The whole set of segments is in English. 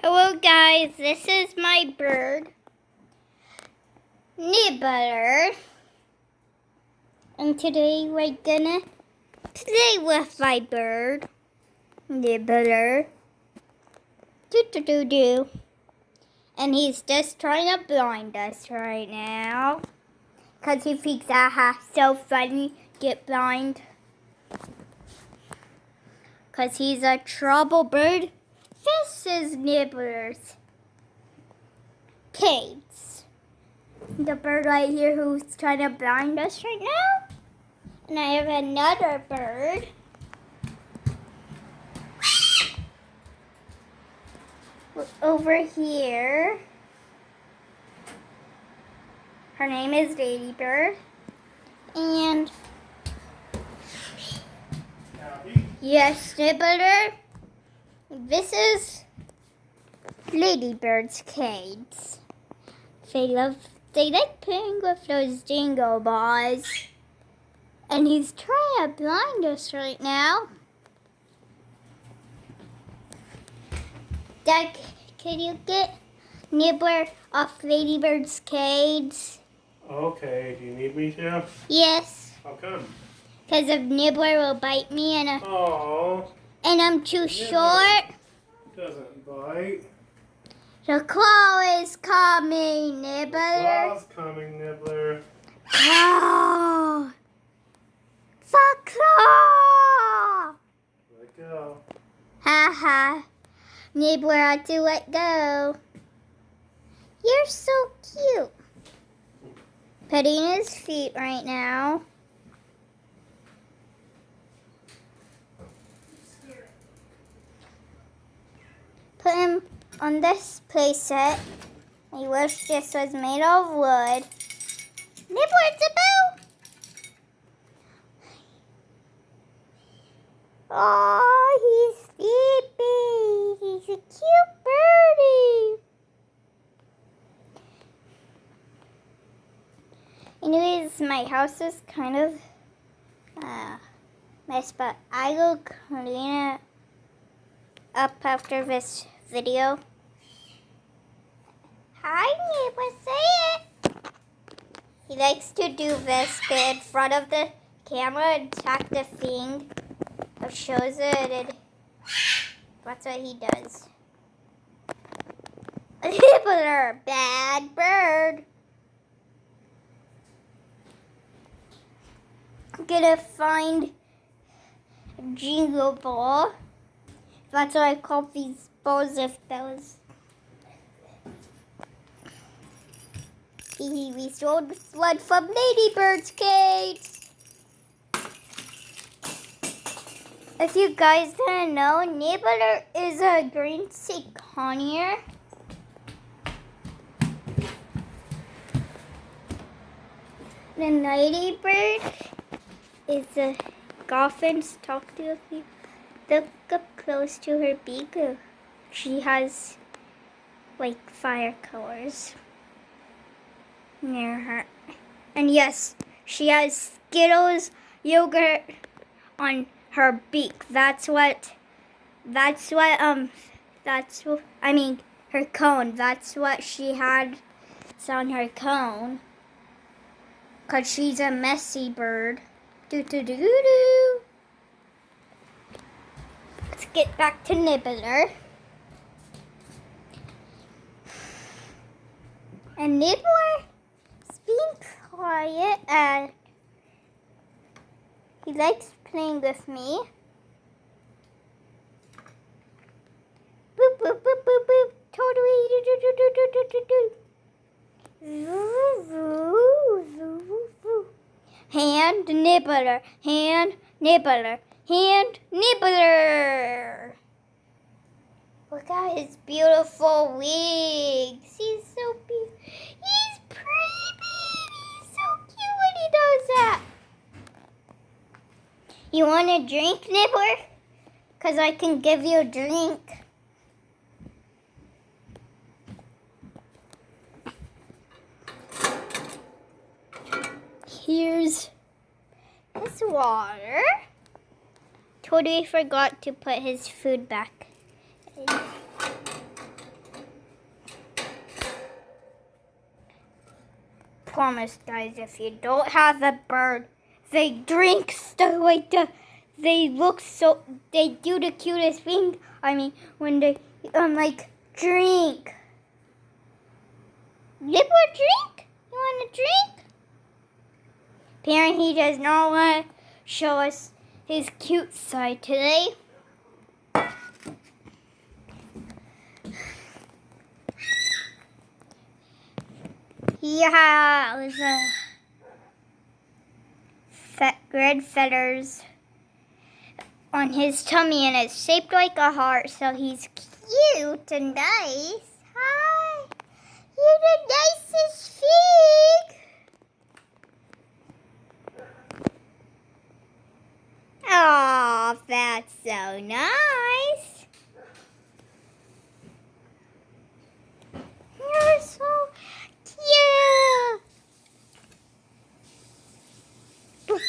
Hello guys, this is my bird, Nibbler, and today we're gonna play with my bird, Nibbler, do, and he's just trying to blind us right now, cause he thinks so funny, get blind, cause he's a trouble bird. This is Nibbler's cage. The bird right here who's trying to blind us right now. And I have another bird. Over here. Her name is Ladybird. And yes, Nibbler. This is Ladybird's cage. They like playing with those jingle balls. And he's trying to blind us right now. Dad, can you get Nibbler off Ladybird's cage? Okay, do you need me to? Yes. How come? Because if Nibbler will bite me and I'm too short. Doesn't bite. The claw is coming, Nibbler. Claw's coming, Nibbler. Claw! The claw! Let go. Ha ha. Nibbler had to let go. You're so cute. Petting his feet right now. Put him on this playset. I wish this was made of wood. Nibbler, it's a bell. Oh, he's sleeping. He's a cute birdie. Anyways, my house is kind of mess, but I will clean it up after this video. Hi, Nibbler, say it. He likes to do this bit in front of the camera and tap the thing that shows it, and that's what he does. Nibbler, bad bird. I'm gonna find a jingle ball. That's what I call these balls if those. We stole the sled from Ladybird's cage. If you guys didn't know, Nibbler is a green sea conure. The Ladybird is a Goffin Cockatoo. Look up close to her beak. She has like fire colors near her. And yes, she has Skittles yogurt on her beak. I mean her cone. That's what she had on her cone. 'Cause she's a messy bird. Do. Let's get back to Nibbler. And Nibbler is being quiet and he likes playing with me. Boop, boop, boop, boop, boop. Totally. Hand Nibbler, hand Nibbler, hand Nibbler. Look at his beautiful wings. He's so beautiful. He's pretty. He's so cute when he does that. You want a drink, Nibbler? 'Cause I can give you a drink. Here's his water. Totally forgot to put his food back. promise, guys, if you don't have a bird, they drink stuff like the. They look so. They do the cutest thing. I mean, when they like drink. Nibbler, drink. You want to drink? Apparently, he does not want to show us his cute side today. He has red feathers on his tummy, and it's shaped like a heart, so he's cute and nice. Hi, you're the nicest pig. Aw, that's so nice. You're so cute. Boop.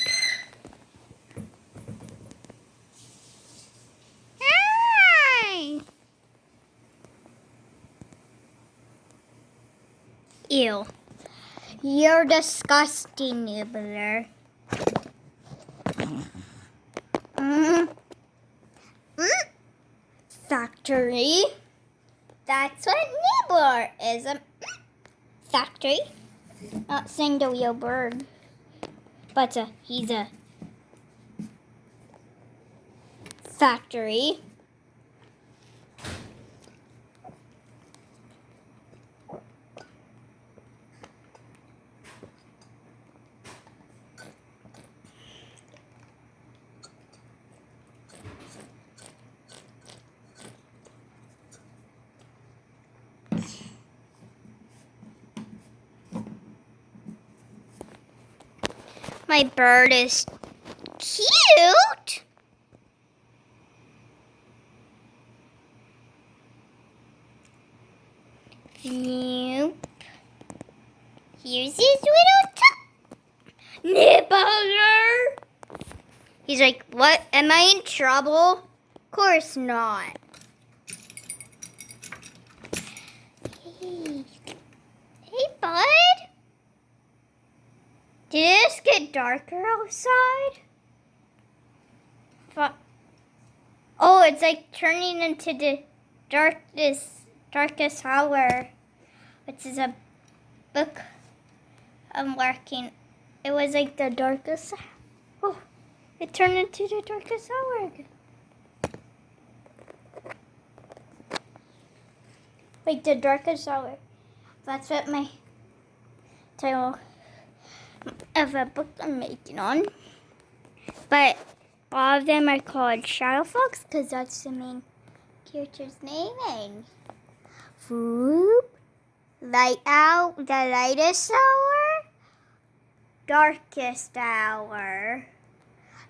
Hi. Ew. You're disgusting, Nibbler. Factory. That's what Nibbler is. A factory. Not saying the real bird. But he's a factory. My bird is cute. Nope. Here's his little Nibbler. He's like, what? Am I in trouble? Of course not. Hey, bud. Did this get darker outside? Oh, it's like turning into the darkest hour, which is a book I'm working. It was like the darkest. Oh, it turned into the darkest hour again. Like the darkest hour. That's what my title of a book I'm making on. But all of them are called Shadow Fox because that's the main character's name. And whoop, light out, the lightest hour, darkest hour,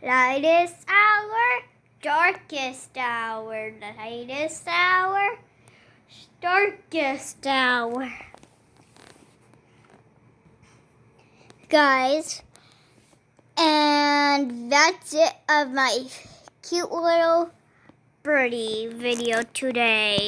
lightest hour, darkest hour, the lightest hour, darkest hour. Guys, and that's it of my cute little birdie video today.